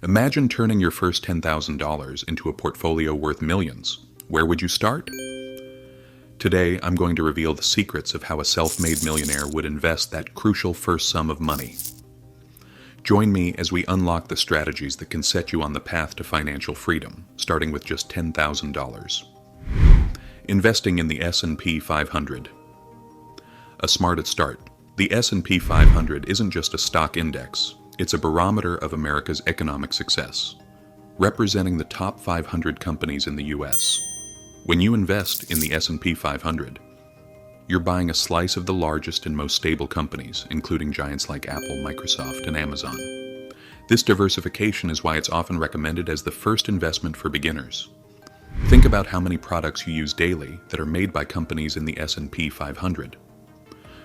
Imagine turning your first $10,000 into a portfolio worth millions. Where would you start? Today, I'm going to reveal the secrets of how a self-made millionaire would invest that crucial first sum of money. Join me as we unlock the strategies that can set you on the path to financial freedom, starting with just $10,000. Investing in the S&P 500. A smart start. The S&P 500 isn't just a stock index. It's a barometer of America's economic success, representing the top 500 companies in the U.S. When you invest in the S&P 500, you're buying a slice of the largest and most stable companies, including giants like Apple, Microsoft, and Amazon. This diversification is why it's often recommended as the first investment for beginners. Think about how many products you use daily that are made by companies in the S&P 500.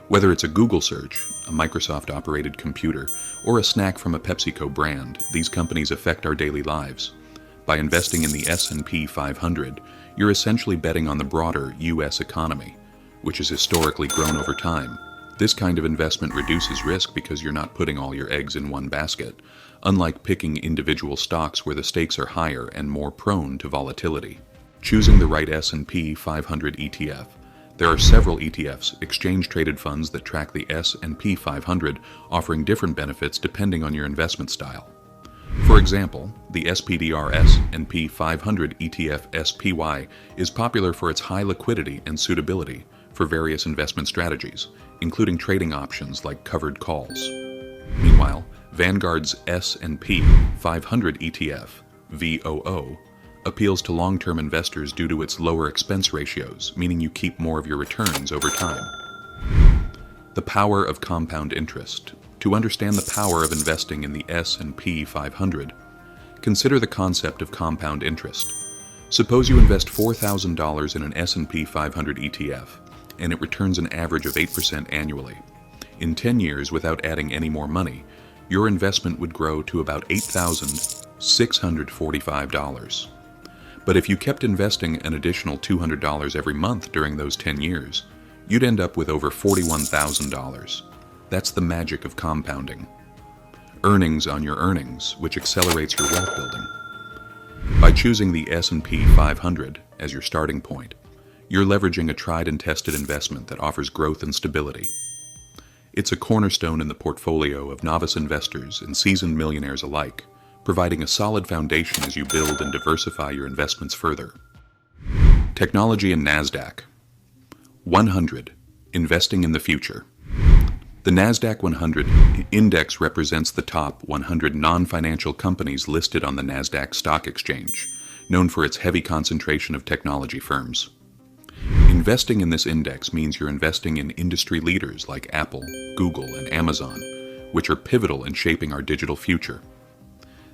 Whether it's a Google search, a Microsoft-operated computer, or a snack from a PepsiCo brand, these companies affect our daily lives. By investing in the S&P 500, you're essentially betting on the broader U.S. economy, which has historically grown over time. This kind of investment reduces risk because you're not putting all your eggs in one basket, unlike picking individual stocks where the stakes are higher and more prone to volatility. Choosing the right S&P 500 ETF. There are several ETFs, exchange-traded funds that track the S&P 500, offering different benefits depending on your investment style. For example, the SPDR S&P 500 ETF SPY is popular for its high liquidity and suitability for various investment strategies, including trading options like covered calls. Meanwhile, Vanguard's S&P 500 ETF, VOO, appeals to long-term investors due to its lower expense ratios, meaning you keep more of your returns over time. The power of compound interest. To understand the power of investing in the S&P 500, consider the concept of compound interest. Suppose you invest $4,000 in an S&P 500 ETF, and it returns an average of 8% annually. In 10 years, without adding any more money, your investment would grow to about $8,645. But if you kept investing an additional $200 every month during those 10 years, you'd end up with over $41,000. That's the magic of compounding. Earnings on your earnings, which accelerates your wealth building. By choosing the S&P 500 as your starting point, you're leveraging a tried and tested investment that offers growth and stability. It's a cornerstone in the portfolio of novice investors and seasoned millionaires alike, providing a solid foundation as you build and diversify your investments further. Technology and NASDAQ. 100. Investing in the future. The NASDAQ 100 index represents the top 100 non-financial companies listed on the NASDAQ stock exchange, known for its heavy concentration of technology firms. Investing in this index means you're investing in industry leaders like Apple, Google, and Amazon, which are pivotal in shaping our digital future.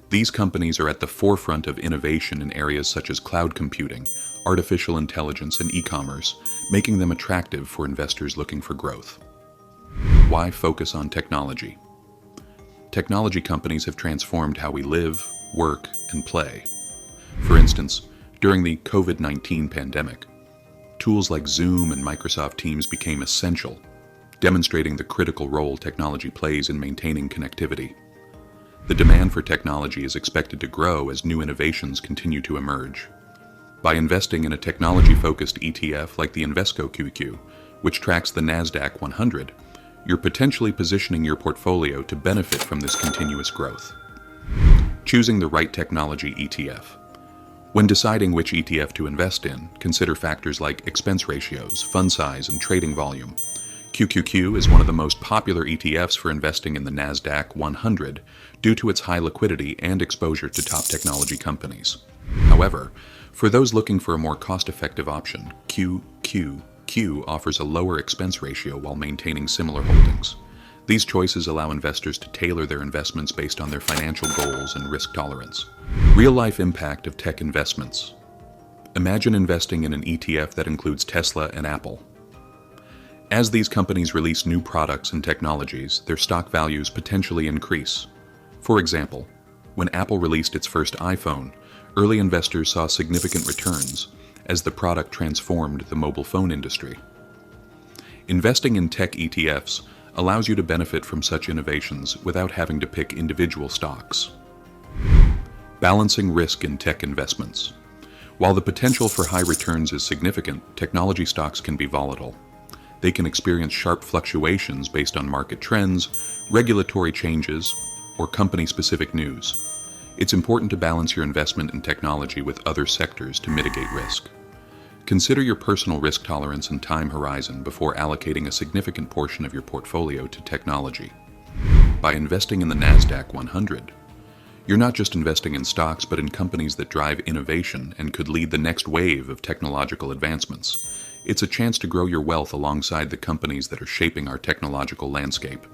These companies are at the forefront of innovation in areas such as cloud computing, artificial intelligence, and e-commerce, making them attractive for investors looking for growth. Why focus on technology? Technology companies have transformed how we live, work, and play. For instance, during the COVID-19 pandemic, tools like Zoom and Microsoft Teams became essential, demonstrating the critical role technology plays in maintaining connectivity. The demand for technology is expected to grow as new innovations continue to emerge. By investing in a technology-focused ETF like the Invesco QQ, which tracks the NASDAQ 100, you're potentially positioning your portfolio to benefit from this continuous growth. Choosing the right technology ETF. When deciding which ETF to invest in, consider factors like expense ratios, fund size, and trading volume. QQQ is one of the most popular ETFs for investing in the NASDAQ 100 due to its high liquidity and exposure to top technology companies. However, for those looking for a more cost-effective option, QQQ offers a lower expense ratio while maintaining similar holdings. These choices allow investors to tailor their investments based on their financial goals and risk tolerance. Real-life impact of tech investments. Imagine investing in an ETF that includes Tesla and Apple. As these companies release new products and technologies, their stock values potentially increase. For example, when Apple released its first iPhone, early investors saw significant returns as the product transformed the mobile phone industry. Investing in tech ETFs allows you to benefit from such innovations without having to pick individual stocks. Balancing risk in tech investments. While the potential for high returns is significant, technology stocks can be volatile. They can experience sharp fluctuations based on market trends, regulatory changes, or company-specific news. It's important to balance your investment in technology with other sectors to mitigate risk. Consider your personal risk tolerance and time horizon before allocating a significant portion of your portfolio to technology. By investing in the NASDAQ 100, you're not just investing in stocks, but in companies that drive innovation and could lead the next wave of technological advancements. It's a chance to grow your wealth alongside the companies that are shaping our technological landscape.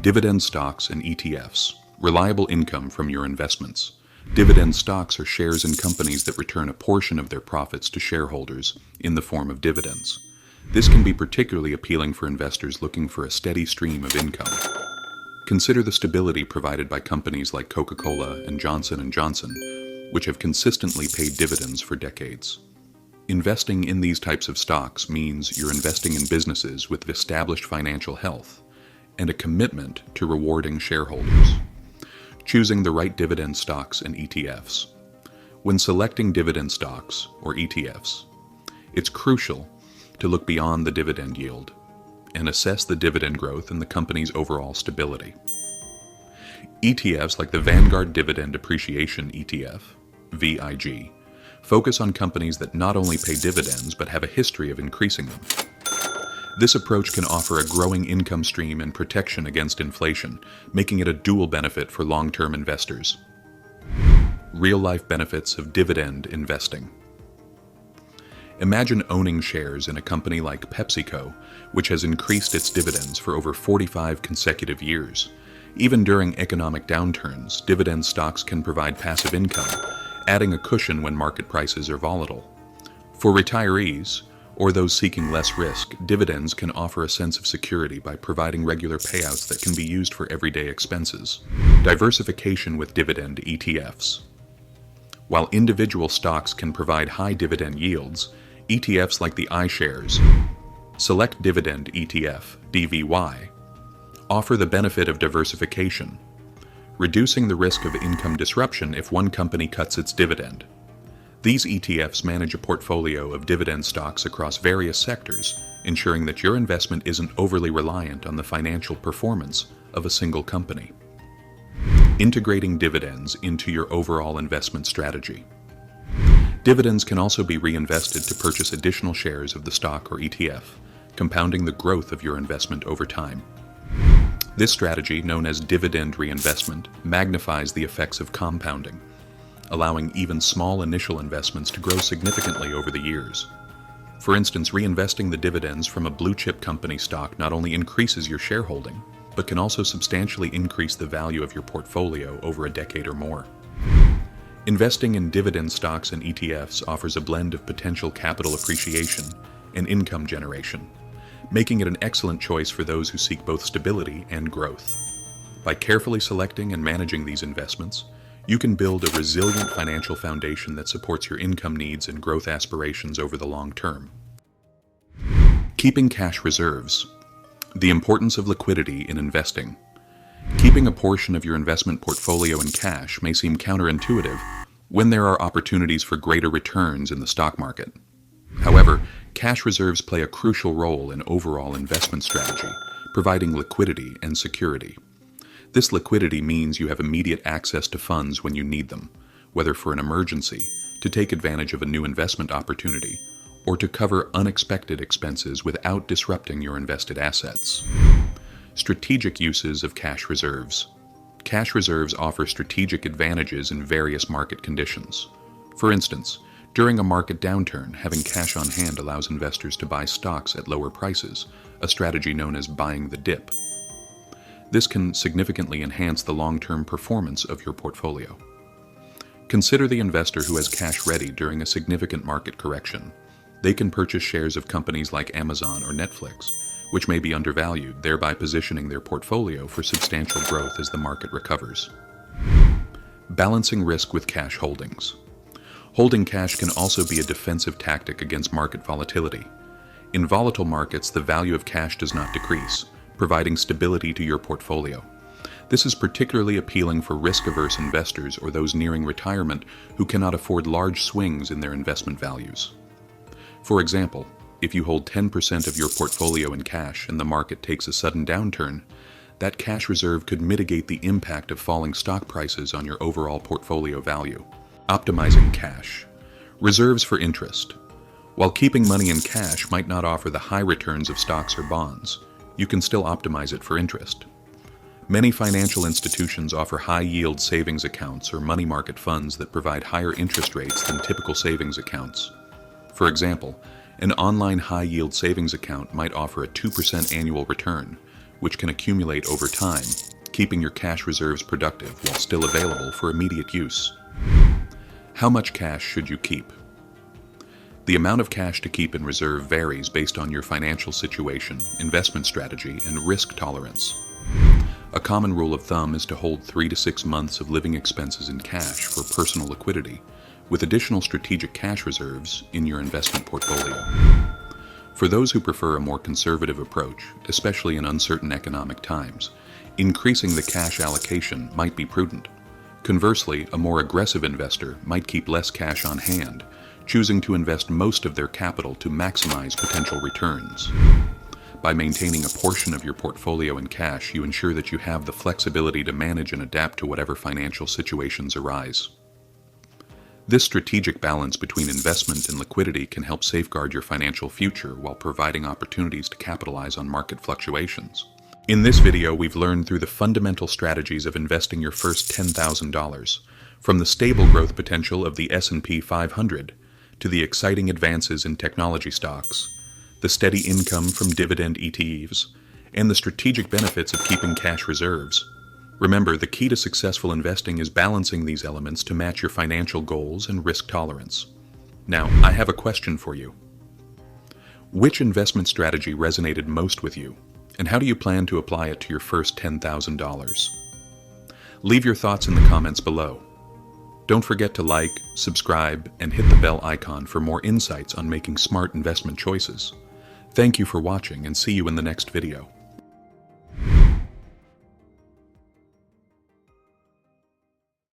Dividend stocks and ETFs. Reliable income from your investments. Dividend stocks are shares in companies that return a portion of their profits to shareholders in the form of dividends. This can be particularly appealing for investors looking for a steady stream of income. Consider the stability provided by companies like Coca-Cola and Johnson & Johnson, which have consistently paid dividends for decades. Investing in these types of stocks means you're investing in businesses with established financial health and a commitment to rewarding shareholders. Choosing the right dividend stocks and ETFs. When selecting dividend stocks, or ETFs, it's crucial to look beyond the dividend yield and assess the dividend growth and the company's overall stability. ETFs like the Vanguard Dividend Appreciation ETF, VIG, focus on companies that not only pay dividends but have a history of increasing them. This approach can offer a growing income stream and protection against inflation, making it a dual benefit for long-term investors. Real-life benefits of dividend investing. Imagine owning shares in a company like PepsiCo, which has increased its dividends for over 45 consecutive years. Even during economic downturns, dividend stocks can provide passive income, adding a cushion when market prices are volatile. For retirees, or those seeking less risk, dividends can offer a sense of security by providing regular payouts that can be used for everyday expenses. Diversification with dividend ETFs. While individual stocks can provide high dividend yields, ETFs like the iShares Select Dividend ETF, DVY, offer the benefit of diversification, reducing the risk of income disruption if one company cuts its dividend. These ETFs manage a portfolio of dividend stocks across various sectors, ensuring that your investment isn't overly reliant on the financial performance of a single company. Integrating dividends into your overall investment strategy. Dividends can also be reinvested to purchase additional shares of the stock or ETF, compounding the growth of your investment over time. This strategy, known as dividend reinvestment, magnifies the effects of compounding, allowing even small initial investments to grow significantly over the years. For instance, reinvesting the dividends from a blue-chip company stock not only increases your shareholding, but can also substantially increase the value of your portfolio over a decade or more. Investing in dividend stocks and ETFs offers a blend of potential capital appreciation and income generation, making it an excellent choice for those who seek both stability and growth. By carefully selecting and managing these investments, you can build a resilient financial foundation that supports your income needs and growth aspirations over the long term. Keeping cash reserves. The importance of liquidity in investing. Keeping a portion of your investment portfolio in cash may seem counterintuitive when there are opportunities for greater returns in the stock market. However, cash reserves play a crucial role in overall investment strategy, providing liquidity and security. This liquidity means you have immediate access to funds when you need them, whether for an emergency, to take advantage of a new investment opportunity, or to cover unexpected expenses without disrupting your invested assets. Strategic uses of cash reserves. Cash reserves offer strategic advantages in various market conditions. For instance, during a market downturn, having cash on hand allows investors to buy stocks at lower prices, a strategy known as buying the dip. This can significantly enhance the long-term performance of your portfolio. Consider the investor who has cash ready during a significant market correction. They can purchase shares of companies like Amazon or Netflix, which may be undervalued, thereby positioning their portfolio for substantial growth as the market recovers. Balancing risk with cash holdings. Holding cash can also be a defensive tactic against market volatility. In volatile markets, the value of cash does not decrease, providing stability to your portfolio. This is particularly appealing for risk-averse investors or those nearing retirement who cannot afford large swings in their investment values. For example, if you hold 10% of your portfolio in cash and the market takes a sudden downturn, that cash reserve could mitigate the impact of falling stock prices on your overall portfolio value. Optimizing cash. Reserves for interest. While keeping money in cash might not offer the high returns of stocks or bonds, you can still optimize it for interest. Many financial institutions offer high-yield savings accounts or money market funds that provide higher interest rates than typical savings accounts. For example, an online high-yield savings account might offer a 2% annual return, which can accumulate over time, keeping your cash reserves productive while still available for immediate use. How much cash should you keep? The amount of cash to keep in reserve varies based on your financial situation, investment strategy, and risk tolerance. A common rule of thumb is to hold 3 to 6 months of living expenses in cash for personal liquidity, with additional strategic cash reserves in your investment portfolio. For those who prefer a more conservative approach, especially in uncertain economic times, increasing the cash allocation might be prudent. Conversely, a more aggressive investor might keep less cash on hand, choosing to invest most of their capital to maximize potential returns. By maintaining a portion of your portfolio in cash, you ensure that you have the flexibility to manage and adapt to whatever financial situations arise. This strategic balance between investment and liquidity can help safeguard your financial future while providing opportunities to capitalize on market fluctuations. In this video, we've learned through the fundamental strategies of investing your first $10,000, from the stable growth potential of the S&P 500 to the exciting advances in technology stocks, the steady income from dividend ETFs, and the strategic benefits of keeping cash reserves. Remember, the key to successful investing is balancing these elements to match your financial goals and risk tolerance. Now, I have a question for you. Which investment strategy resonated most with you, and how do you plan to apply it to your first $10,000? Leave your thoughts in the comments below. Don't forget to like, subscribe, and hit the bell icon for more insights on making smart investment choices. Thank you for watching, and see you in the next video.